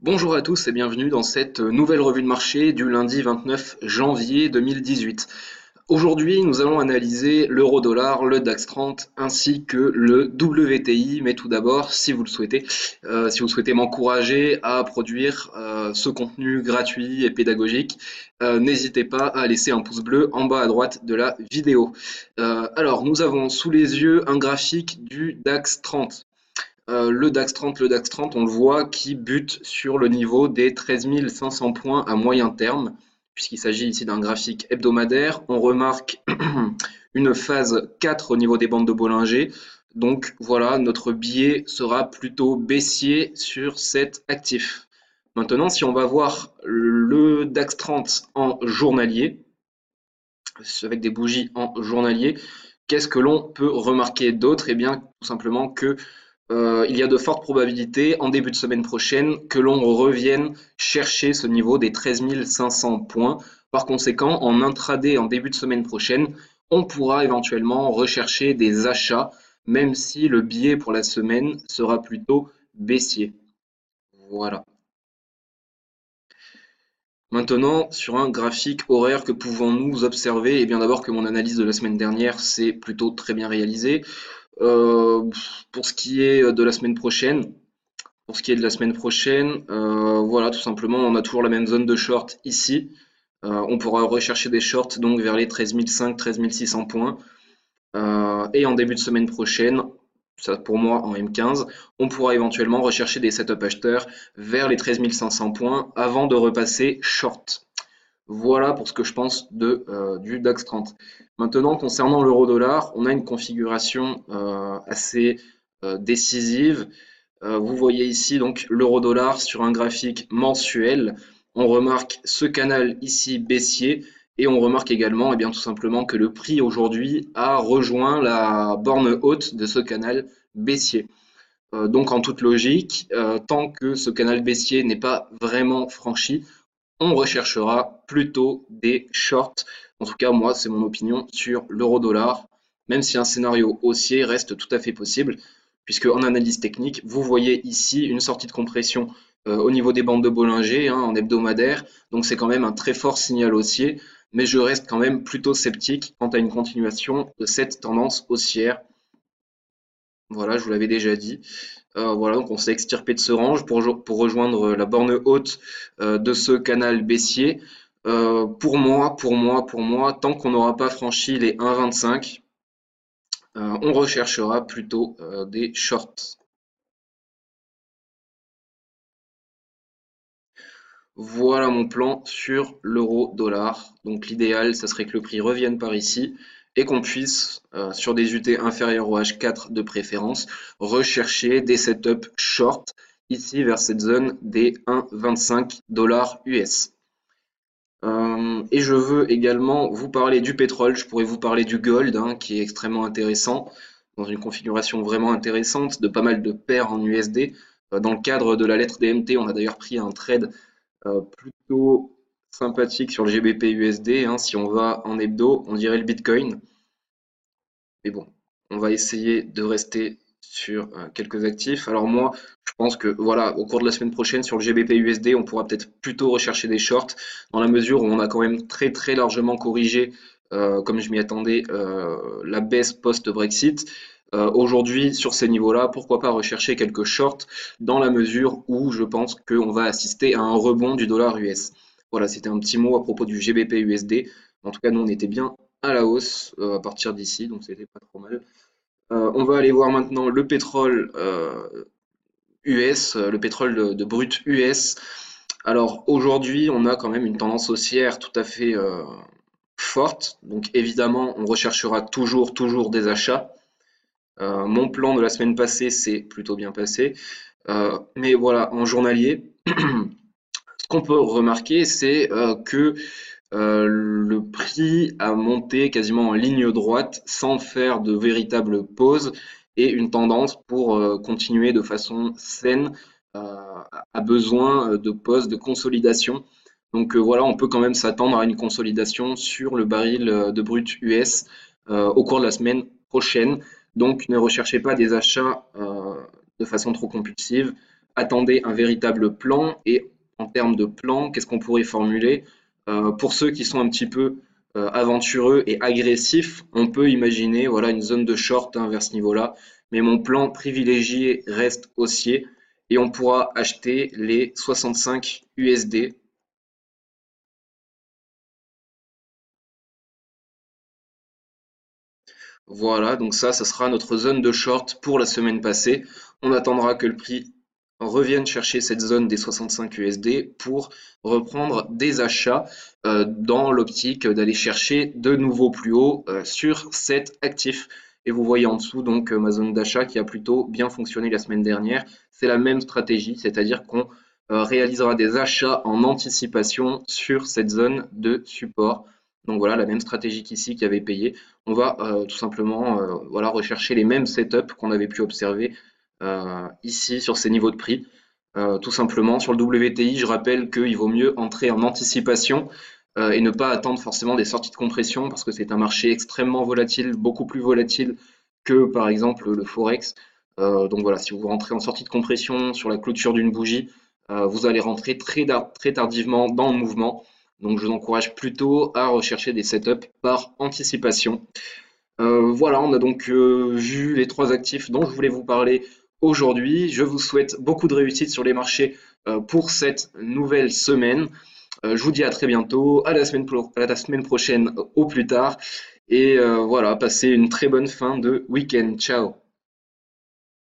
Bonjour à tous et bienvenue dans cette nouvelle revue de marché du lundi 29 janvier 2018. Aujourd'hui, nous allons analyser l'euro-dollar, le DAX 30 ainsi que le WTI. Mais tout d'abord, si vous le souhaitez, si vous souhaitez m'encourager à produire ce contenu gratuit et pédagogique, n'hésitez pas à laisser un pouce bleu en bas à droite de la vidéo. Alors, nous avons sous les yeux un graphique du DAX 30. Le DAX 30, on le voit, qui bute sur le niveau des 13 500 points à moyen terme, puisqu'il s'agit ici d'un graphique hebdomadaire. On remarque une phase 4 au niveau des bandes de Bollinger. Donc voilà, notre biais sera plutôt baissier sur cet actif. Maintenant, si on va voir le DAX 30 en journalier, avec des bougies en journalier, qu'est-ce que l'on peut remarquer d'autre? Eh bien, tout simplement que il y a de fortes probabilités en début de semaine prochaine que l'on revienne chercher ce niveau des 13 500 points. Par conséquent, en intraday en début de semaine prochaine, on pourra éventuellement rechercher des achats, même si le biais pour la semaine sera plutôt baissier. Voilà. Maintenant, sur un graphique horaire, que pouvons-nous observer? Eh bien, d'abord que mon analyse de la semaine dernière s'est plutôt très bien réalisée. Pour ce qui est de la semaine prochaine, voilà, tout simplement, on a toujours la même zone de short ici. On pourra rechercher des shorts donc vers les 13 500, 13 600 points. Et en début de semaine prochaine, ça pour moi en M15, on pourra éventuellement rechercher des setup acheteurs vers les 13 500 points avant de repasser short. Voilà pour ce que je pense du DAX 30. Maintenant, concernant l'euro-dollar, on a une configuration assez décisive. Vous voyez ici donc l'euro-dollar sur un graphique mensuel. On remarque ce canal ici baissier et on remarque également bien, tout simplement que le prix aujourd'hui a rejoint la borne haute de ce canal baissier. Donc en toute logique, tant que ce canal baissier n'est pas vraiment franchi, on recherchera plutôt des shorts. En tout cas, moi, c'est mon opinion sur l'euro-dollar, même si un scénario haussier reste tout à fait possible, puisque en analyse technique, vous voyez ici une sortie de compression au niveau des bandes de Bollinger en hebdomadaire, donc c'est quand même un très fort signal haussier, mais je reste quand même plutôt sceptique quant à une continuation de cette tendance haussière. Voilà, je vous l'avais déjà dit. Voilà, donc on s'est extirpé de ce range pour rejoindre la borne haute de ce canal baissier. Pour moi, tant qu'on n'aura pas franchi les 1,25, on recherchera plutôt des shorts. Voilà mon plan sur l'euro-dollar. Donc l'idéal, ça serait que le prix revienne par ici et qu'on puisse, sur des UT inférieures au H4 de préférence, rechercher des setups short ici vers cette zone des 1,25 dollars US. Et je veux également vous parler du pétrole, je pourrais vous parler du gold qui est extrêmement intéressant, dans une configuration vraiment intéressante, de pas mal de paires en USD. Dans le cadre de la lettre DMT, on a d'ailleurs pris un trade plutôt sympathique sur le GBP USD. Si on va en hebdo, on dirait le Bitcoin. Mais bon, on va essayer de rester sur quelques actifs. Alors moi, je pense que voilà, au cours de la semaine prochaine sur le GBP USD, on pourra peut-être plutôt rechercher des shorts dans la mesure où on a quand même très très largement corrigé, comme je m'y attendais, la baisse post-Brexit. Aujourd'hui, sur ces niveaux-là, pourquoi pas rechercher quelques shorts dans la mesure où je pense qu'on va assister à un rebond du dollar US. Voilà, c'était un petit mot à propos du GBP USD. En tout cas, nous, on était bien à la hausse à partir d'ici, donc c'était pas trop mal. On va aller voir maintenant le pétrole US, le pétrole de brut US. Alors aujourd'hui, on a quand même une tendance haussière tout à fait forte. Donc évidemment, on recherchera toujours des achats. Mon plan de la semaine passée s'est plutôt bien passé. Mais voilà, en journalier, ce qu'on peut remarquer, c'est que le prix a monté quasiment en ligne droite sans faire de véritable pause et une tendance pour continuer de façon saine a besoin de pause, de consolidation. Donc voilà, on peut quand même s'attendre à une consolidation sur le baril de brut US au cours de la semaine prochaine. Donc ne recherchez pas des achats de façon trop compulsive. attendez un véritable plan. Et en termes de plan, qu'est-ce qu'on pourrait formuler? Pour ceux qui sont un petit peu aventureux et agressifs, on peut imaginer voilà, une zone de short vers ce niveau-là. Mais mon plan privilégié reste haussier et on pourra acheter les 65 USD. Voilà, donc ça sera notre zone de short pour la semaine passée. On attendra que le prix revienne chercher cette zone des 65 USD pour reprendre des achats dans l'optique d'aller chercher de nouveaux plus hauts sur cet actif. Et vous voyez en dessous donc ma zone d'achat qui a plutôt bien fonctionné la semaine dernière. C'est la même stratégie, c'est-à-dire qu'on réalisera des achats en anticipation sur cette zone de support. Donc voilà, la même stratégie qu'ici qui avait payé. On va tout simplement voilà, rechercher les mêmes setups qu'on avait pu observer ici sur ces niveaux de prix. Tout simplement, sur le WTI, je rappelle qu'il vaut mieux entrer en anticipation et ne pas attendre forcément des sorties de compression parce que c'est un marché extrêmement volatile, beaucoup plus volatile que par exemple le Forex. Donc voilà, si vous rentrez en sortie de compression sur la clôture d'une bougie, vous allez rentrer très tardivement dans le mouvement. Donc je vous encourage plutôt à rechercher des setups par anticipation. Voilà, on a donc vu les trois actifs dont je voulais vous parler aujourd'hui. Je vous souhaite beaucoup de réussite sur les marchés pour cette nouvelle semaine. Je vous dis à très bientôt, à la semaine prochaine au plus tard. Et voilà, passez une très bonne fin de week-end. Ciao!